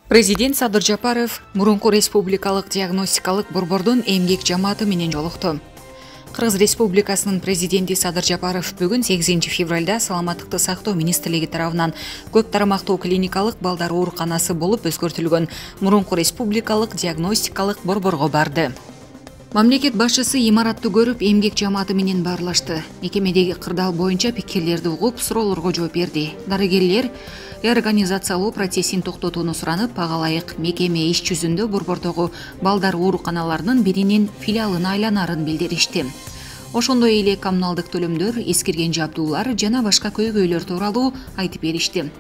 Президент Садыр Жапаров мурунку республикалык диагностикалык борбордун эмгек жамааты менен жолукту. Кыргыз Республикасынын президенти Садыр Жапаров бүгүн 8 февралда саламаттыкты сактоо министрлиги тарабынан көп тарамактуу клиникалык балдар ооруканасы болуп өзгөртүлгөн мурунку республикалык диагностикалык борборго барды. Мамлекет башчысы имаратты көрүп, эмгек жамааты менен баарлашты. Мекемедеги кырдаал боюнча пикирлерди угуп, суроолорго жооп берди. Дарыгерлер реорганизациялоо процессин токтотууну суранып, ага ылайык мекеме иш жүзүндө борбордогу балдар ооруканаларынын биринин филиалына айланарын билдиришти. Ошондой эле коммуналдык төлөмдөр, эскирген жабдуулар жана башка көйгөйлөр тууралуу айтып беришти.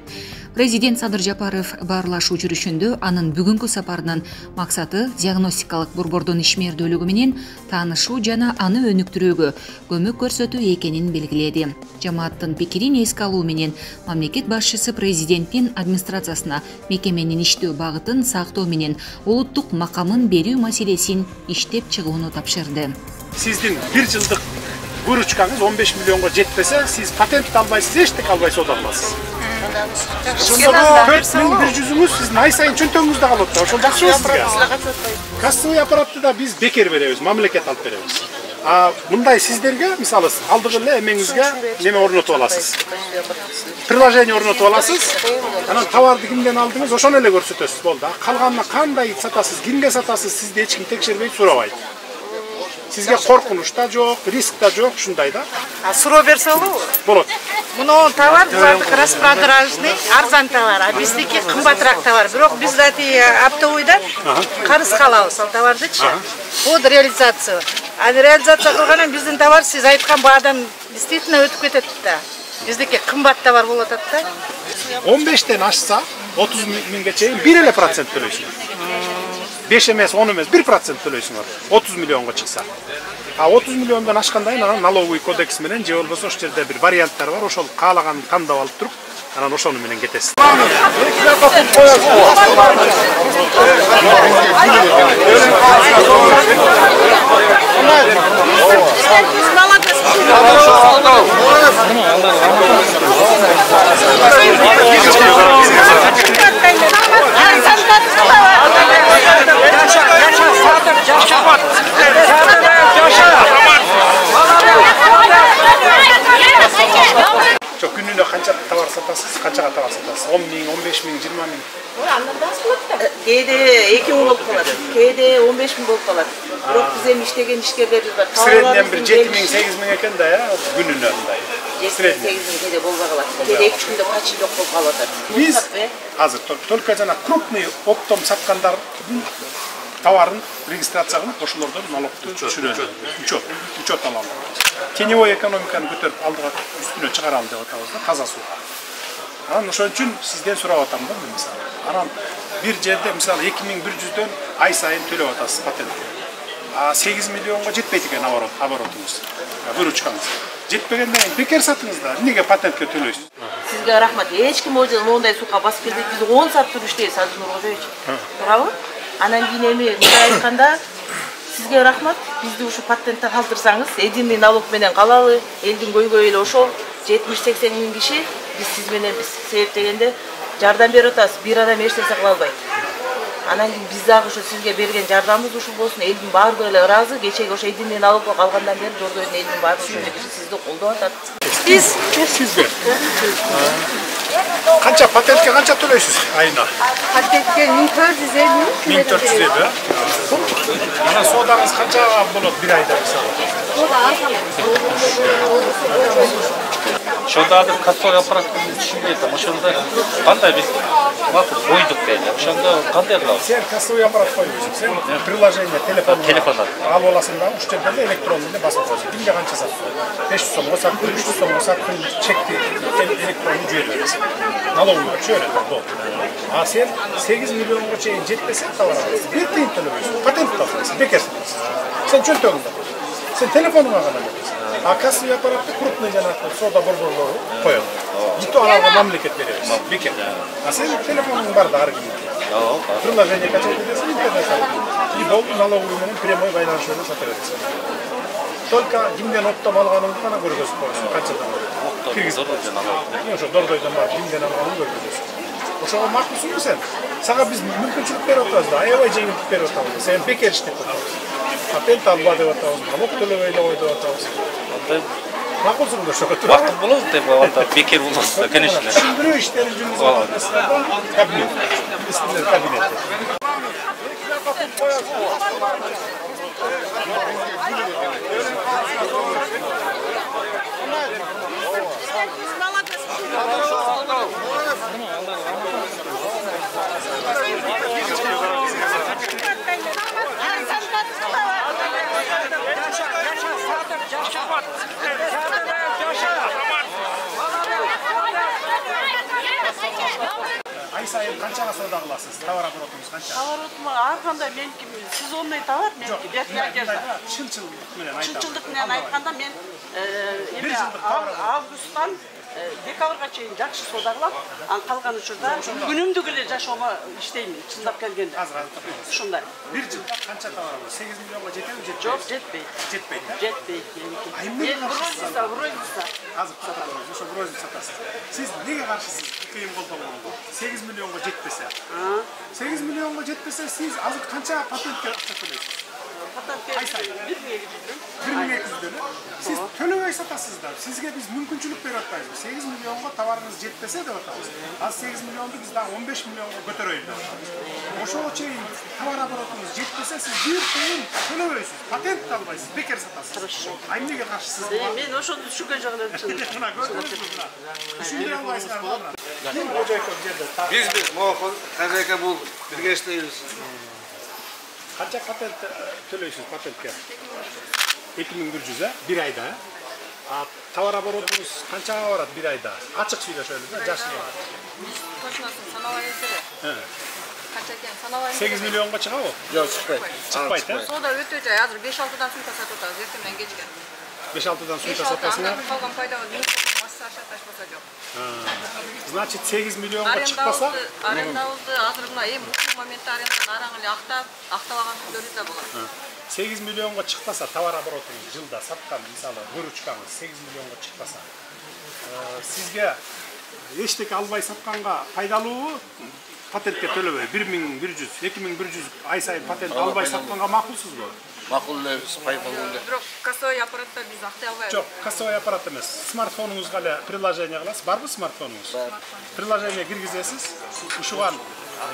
Президент Садыр Жапаров баарлашуу жүрүшүндө анын бүгүнкү сапарынын максаты диагностикалык борбордун ишмердүүлүгү менен таанышуу жана аны өнүктүрүүгө көмөк көрсөтүү экенин белгиледи. Жамааттын пикирин эске алуу менен мамлекет башчысы президенттин администрациясына мекеменин иштөө багытын сактоо менен улуттук макамын берүү маселесин иштеп чыгууну тапшырды. Сиздин 1 жылдык выручкаңыз 15 миллионго жетпесе, сиз патент албайсыз, эчтеке албайсыз, ода аласыз. 4100-үңүз сиздин ай сайын чөнтөгүңүздө калып атат. Ошол жакшы сизге. Кассовый аппаратты да биз бекер беребиз, мамлекет алып беребиз. Мындай сиздерге, мисалы, алдыгы эле эмеңизге неме орнотуп аласыз. Приложение орнотуп аласыз. Анан товарды кимден алдыңыз, ошону эле көрсөтөсүз, болду. Калганына кандай сатасыз, кимге сатасыз, сизди эч ким текшербейт, сурабайт. Сизге коркунуч да жок, риск да жок, ушундай да. Суроо берсе болобу? Болот. Муну товар булардык распродажный, арзан товар, а биздики кымбатыраак товар. Бирок биз дати оптовыйда карыз калабыз ал товардычы. Под реализация. А реализация кылгандан биздин товар сиз айткан баадан действительно өтүп кетет да. Биздики кымбат товар болуп атат да. 15тен ашса 30 миңге чейин 1% төлөйсүңөр. 5 эмес, 10 эмес, 1% төлөйсүңөр. 30 миллионго чыкса. А 30 миллиондон ашкандай анан налоговый кодекс менен же болбосо ошол жерде бир варианттар бар, ошол каалаганын тандап алып туруп, анан ошону менен кетесиз. Çok günlüğüne kança tavır satasız, kançaga tavır satasız? 10 bin, 15 bin, 20 bin? Keyde 2 bin bolup kaladi, keyde 15 bin bolup kaladi. Bırak biz hem iştegen işgerlerimiz var. Sredden bir 7 bin, 8 bin eken de ya, günlüğüne. 7 bin, 8 bin keyde bolup kaladi. Keyde 2 günde kaç yıl yok bolup kaladi. Biz, hazır, только жана крупный оптом саткандар товарын регистрация кылып, ошолордон налогду түшүрөбүз. Учет алалы. Теневой экономиканы көтөрүп алдыга үстүнө чыгаралы деп атабыз да, таза суу. Анан ошон үчүн сизден сурап атам да, мисалы. Анан бир жерде мисалы 2100дөн ай сайын төлөп атасыз патентти. 8 миллионго жетпейт экен оборотуңуз. Выручкаңыз. Жетпегенден кийин бекер сатыңыз да, эмнеге патентке төлөйсүз? Сизге рахмат. Эч ким мондай сууга басып келбейт. Биз 10 саат туруп иштейбиз Садыр Нуркожоевич. Туурабы? Анан кийин эми мындай айтканда сизге рахмат. Бизди ушу патентте калтырсаңыз, эдинный налог менен калалы, элдин көйгөйү эле ошол 70-80 миң киши биз сиз менен себептегенде жардам берип атабыз. Бир адам эч нерсе кыла албайт. Анан кийин биз дагы ошо сизге берген жардамыбыз ушул болсун. Элдин баардыгы эле ыраазы. Кечеги ошо эдинный налогко калгандан бери Дордойдун элдин баардыгы ошол киши сизди колдоп атат. Биз сизге канча патентке канча төлөйсүз айына? Патентке 1450 1450. Анан соодаңыз канчага болот бир айда мисалы? Ошондо азыр кассовый аппараттын түшүнбөйт, ошондо кандай биз убакыт койдук дейли. Ошондо кандай кылабыз? Сен кассовый аппарат койбойсуң. Сен приложение телефонуна алып аласың да, уч жерде электронный басып коесуң. Кимге канча саттың? 500 сомго саттың, 300 сомго саттың, чекти электронный жүйө бересиң. Налоговый жүйө болду. А сен 8 миллионго чейин жетпесе товар аласың. Бир тыйын төлөбөйсүң. Патент аласың, бекер сатасың. Сен чөнтөгүңдө. Сен телефонуңа гана бересиң. А кассовый аппаратты крупный жанагы соода борборлору коет. И то аларга мамлекет беребиз. Бекер. А сен телефонуң бар да ар кимде. Приложение качать бересиң, интернет аркылуу. И болду налоговый менен прямой байланыш менен сата бересиң. Только кимден оптом алганыңды гана көргөзүп коесуң. Канчадан киргизип. Ошо Дордойдон бар кимден алганын көргөзөсүң. Ошого макулсуңбу сен? Sana biz mümkünçülük berip atıyoruz da, aябай жеңилдик берip atıyoruz. Sen bekar iş деп atıyoruz. Patent alma деп atıyoruz, налог төлөбөй эле кой деп atıyoruz. Макулсуңдар ошого туура? Макул болот деп анда бекер болмос да, конечно. Түшүндүрүү иштерин жүргүзүп атасыздар да, кабинет. Бизде кабинет. Ай сайын канчага соода кыласыз? Товар оборотуңуз канча? Товаротум ар кандай меники сезонный товар меники бетине одежда. Чынчылдык менен айтам. Чынчылдык менен айтканда мен августтан декабрга чейин жакшы соода кылам. Анан калган учурда күнүмдүк эле жашоомо иштеймин, чындап келгенде. Ушундай. Бир жылда канча товар аласыз? 8 миллионго жетеби, жетпейби? Жок, жетпейт. Жетпейт, да? Жетпейт меники. Мен розница. Азыр сатасыз, ошо розница сатасыз. Сиз неге каршысыз КМ колдонгонго? 8 миллионго жетпесе. 8 миллионго жетпесе сиз азыр канча патентке акча төлөйсүз? Ай сайын 1200 дөлө. Сиз төлөбөй сатасыздар. Сизге биз мүмкүнчүлүк берип атпайбыз. 8 миллионго товарыңыз жетпесе деп атабыз. Азыр 8 миллионду биз дагы 15 миллионго көтөрөйүн деп атабыз. Ошого чейин товар оборотуңуз жетпесе сиз бир тыйын төлөбөйсүз. Патент албайсыз, бекер сатасыз. Ай эмнеге каршысыз? Мен ошону түшүнгөн жок элем чын. Мына көрдүңүзбү? Түшүндүрө албайсыздар. Ким кожойкон жерде? Биз могул хозяйка бул бирге иштейбиз. Канча патент төлөйсүз патентке? 2100, бир айда. Товар оборотуңуз канчага барат бир айда? Ачык сүйлөшөлү да, жашын. Точносын санабай эле. Канча экен санабай. 8 миллионго чыгабы? Жок, чыкпайт. Чыкпайт, э? Соода өтө жай. Азыр 5-6дан сумка сатып атабыз, эртең менен кечке. 5-6дан сумка сатасыңар. Андан калган пайдабыз массаж аташпаса жок. Значит, 8 миллионго чыкпаса, арендабызды азыр мына эми ушул моментте аренданын араң эле актабаган күндөрү да болот. 8 миллионго чыкпаса, товар оборотуңуз жылда саткан, мисалы, выручкаңыз 8 миллионго чыкпаса, сизге эчтеке албай сатканга пайдалуубу? Патентке төлөбөй 1100, 2100 ай сайын патент албай сатканга макулсузбу? Макул эле, пайдалуу эле. Бирок кассовый аппаратта биз актай албайбыз. Жок, кассовый аппарат эмес. Смартфонуңузга эле приложение кыласыз. Барбы смартфонуңуз? Приложение киргизесиз. Ушуган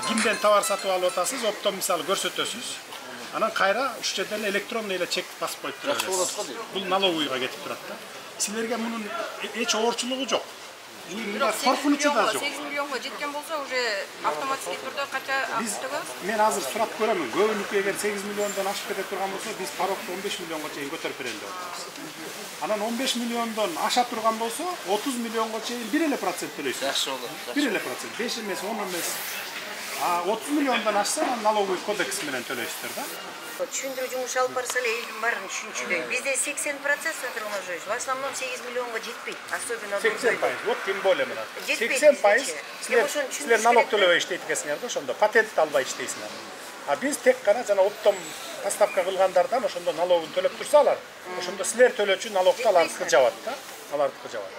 кимден товар сатып алып атасыз, оптом мисалы көрсөтөсүз. Анан кайра ушу жерден эле электронный эле чек басып коюп турасыз. Бул налоговыйга кетип турат да. Силерге мунун эч оорчулугу жок. Коркунучу да жок. 8 миллионго жеткен болсо уже автоматически түрдө кача актабыз. Мен азыр сурап көрөмүн. Көбүнүкү эгер 8 миллиондон ашып кете турган болсо, биз порогду 15 миллионго чейин көтөрүп берели деп атабыз. Анан 15 миллиондон аша турган болсо, 30 миллионго чейин 1% төлөйсүз. Жакшы болот. 1%, 5 эмес, 10 эмес. 30 миллиондон ашса, налоговый кодекс менен төлөйсүздөр да. Түшүндүрүү жумуш алып барса эле элдин баарын түшүнчүдөй. Бизде 80% сатылган жойбуз. В основном 8 миллионго жетпейт. Особенно 80%. Вот тем более мына. 80% силер налог төлөбөй иштейт экенсиңер да, ошондо патент албай иштейсиңер. Биз тек гана жана оптом поставка кылгандардан ошондо налогун төлөп турсалар, ошондо силер төлөөчү налогду алардыкы жабат да. Алардыкы жабат.